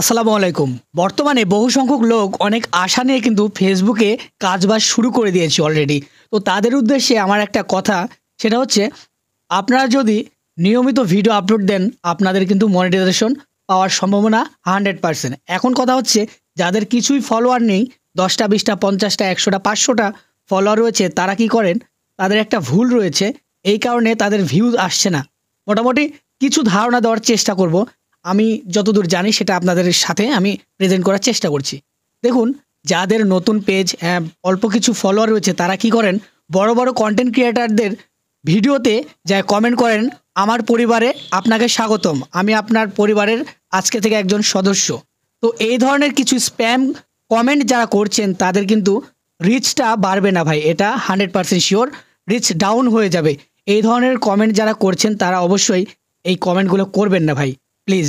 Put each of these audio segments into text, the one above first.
আসসালামু আলাইকুম। বর্তমানে বহু সংখ্যক লোক অনেক আশা নিয়ে কিন্তু ফেসবুকে কাজবাজ শুরু করে দিয়েছে অলরেডি। তো তাদের উদ্দেশ্যে আমার একটা কথা, সেটা হচ্ছে আপনারা যদি নিয়মিত ভিডিও আপলোড দেন, আপনাদের কিন্তু মনিটাইজেশন পাওয়ার সম্ভাবনা 100%। এখন কথা হচ্ছে যাদের কিছুই ফলোয়ার নেই, ১০ টা, ২০ টা, ৫০ টা, ১০০ টা, ৫০০ টা ফলোয়ার রয়েছে, তারা কি করেন? তাদের একটা ভুল রয়েছে। এই কারণে তাদের ভিউজ আসছে না। মোটামুটি কিছু ধারণা দেওয়ার চেষ্টা করব। আমি যতদূর জানি সেটা আপনাদের সাথে আমি প্রেজেন্ট করার চেষ্টা করছি। দেখুন, যাদের নতুন পেজ অল্প কিছু ফলোয়ার রয়েছে, তারা কি করেন? বড়, বড় কনটেন্ট ক্রিয়েটরদের ভিডিওতে যায় কমেন্ট করেন, "আমার পরিবারে আপনাকে স্বাগতম। আমি আপনার পরিবারের আজকে থেকে একজন সদস্য।" তো এই ধরনের কিছু স্প্যাম কমেন্ট যারা করছেন, তাদের কিন্তু রিচটা বাড়বে না ভাই। এটা 100% সিওর। রিচ ডাউন হয়ে যাবে। এই ধরনের কমেন্ট যারা করছেন, তারা অবশ্যই এই কমেন্টগুলো করবেন না ভাই। প্লিজ।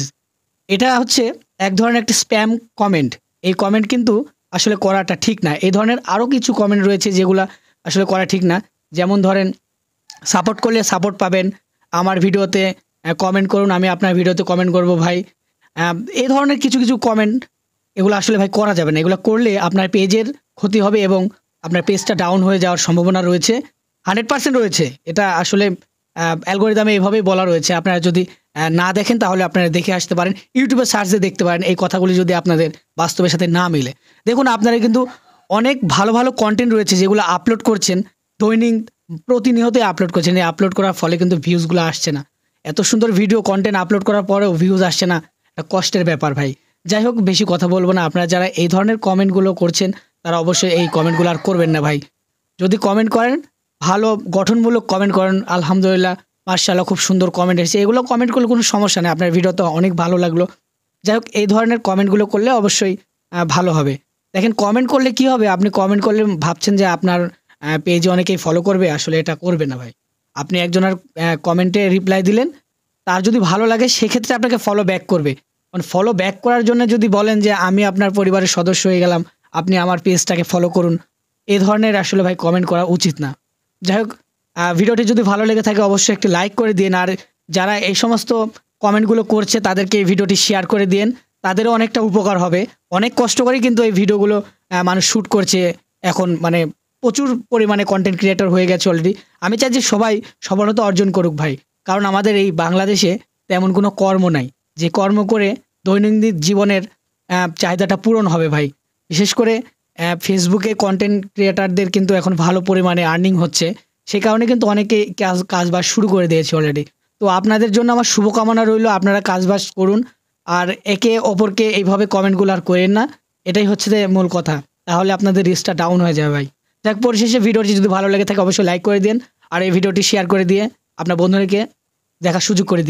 এটা হচ্ছে এক ধরনের একটা স্প্যাম কমেন্ট। এই কমেন্ট কিন্তু আসলে করাটা ঠিক না। এই ধরনের আরও কিছু কমেন্ট রয়েছে যেগুলা আসলে করা ঠিক না। যেমন ধরেন, সাপোর্ট করলে সাপোর্ট পাবেন। আমার ভিডিওতে কমেন্ট করুন, আমি আপনার ভিডিওতে কমেন্ট করব ভাই। এই ধরনের কিছু, কিছু কমেন্ট, এগুলো আসলে ভাই করা যাবে না। এগুলো করলে আপনার পেজের ক্ষতি হবে এবং আপনার পেজটা ডাউন হয়ে যাওয়ার সম্ভাবনা রয়েছে। 100% রয়েছে। এটা আসলে অ্যালগরিদমে এভাবেই বলা রয়েছে। আপনারা যদি না দেখেন, তাহলে আপনারা দেখে আসতে পারেন। ইউটিউবে সার্চ দিয়ে দেখতে পারেন এই কথাগুলি যদি আপনাদের বাস্তবের সাথে না মিলে। দেখুন, আপনারা কিন্তু অনেক ভালো, ভালো কনটেন্ট রয়েছে যেগুলো আপলোড করছেন। দৈনিক প্রতিনিয়তই আপলোড করছেন। এই আপলোড করার ফলে কিন্তু ভিউজগুলো আসছে না। এত সুন্দর ভিডিও কনটেন্ট আপলোড করার পরেও ভিউজ আসছে না। একটা কষ্টের ব্যাপার ভাই। যাই হোক, বেশি কথা বলবো না। আপনারা যারা এই ধরনের কমেন্টগুলো করছেন, তারা অবশ্যই এই কমেন্টগুলো আর করবেন না ভাই। যদি কমেন্ট করেন, ভালো গঠনমূলক কমেন্ট করেন। আলহামদুলিল্লাহ, মাশাআল্লাহ, খুব সুন্দর কমেন্ট এসেছে। এগুলো কমেন্ট করলে কোনো সমস্যা নেই। আপনার ভিডিওটা অনেক ভালো লাগলো। যাই হোক, এই ধরনের কমেন্টগুলো করলে অবশ্যই ভালো হবে। দেখেন, কমেন্ট করলে কি হবে? আপনি কমেন্ট করলে ভাবছেন যে আপনার পেজে অনেকেই ফলো করবে। আসলে এটা করবে না ভাই। আপনি একজনের কমেন্টে রিপ্লাই দিলেন, তার যদি ভালো লাগে সেক্ষেত্রে আপনাকে ফলো ব্যাক করবে। মানে ফলো ব্যাক করার জন্য যদি বলেন যে আমি আপনার পরিবারের সদস্য হয়ে গেলাম, আপনি আমার পেজটাকে ফলো করুন, এ ধরনের আসলে ভাই কমেন্ট করা উচিত না। যাই হোক, ভিডিওটি যদি ভালো লেগে থাকে অবশ্যই একটি লাইক করে দিন। আর যারা এই সমস্ত কমেন্টগুলো করছে, তাদেরকে এই ভিডিওটি শেয়ার করে দিন। তাদেরও অনেকটা উপকার হবে। অনেক কষ্ট করেই কিন্তু এই ভিডিওগুলো মানুষ শ্যুট করছে। এখন মানে প্রচুর পরিমাণে কনটেন্ট ক্রিয়েটর হয়ে গেছে অলরেডি। আমি চাই যে সবাই সফলতা অর্জন করুক ভাই। কারণ আমাদের এই বাংলাদেশে তেমন কোনো কর্ম নাই, যে কর্ম করে দৈনন্দিন জীবনের চাহিদাটা পূরণ হবে ভাই। বিশেষ করে ফেসবুকে কনটেন্ট ক্রিয়েটরদের কিন্তু এখন ভালো পরিমাণে আর্নিং হচ্ছে। সে কারণে কিন্তু অনেকেই কাজবাজ শুরু করে দিয়েছে অলরেডি। তো আপনাদের জন্য আমার শুভকামনা রইলো। আপনারা কাজবাজ করুন। আর একে অপরকে এইভাবে কমেন্টগুলো আর কইরেন না। এটাই হচ্ছে যে মূল কথা। তাহলে আপনাদের রিচটা ডাউন হয়ে যাবে ভাই। যাক, পরিশেষে ভিডিওটি যদি ভালো লেগে থাকে অবশ্যই লাইক করে দিন। আর এই ভিডিওটি শেয়ার করে দিয়ে আপনার বন্ধুদেরকে দেখার সুযোগ করে দিন।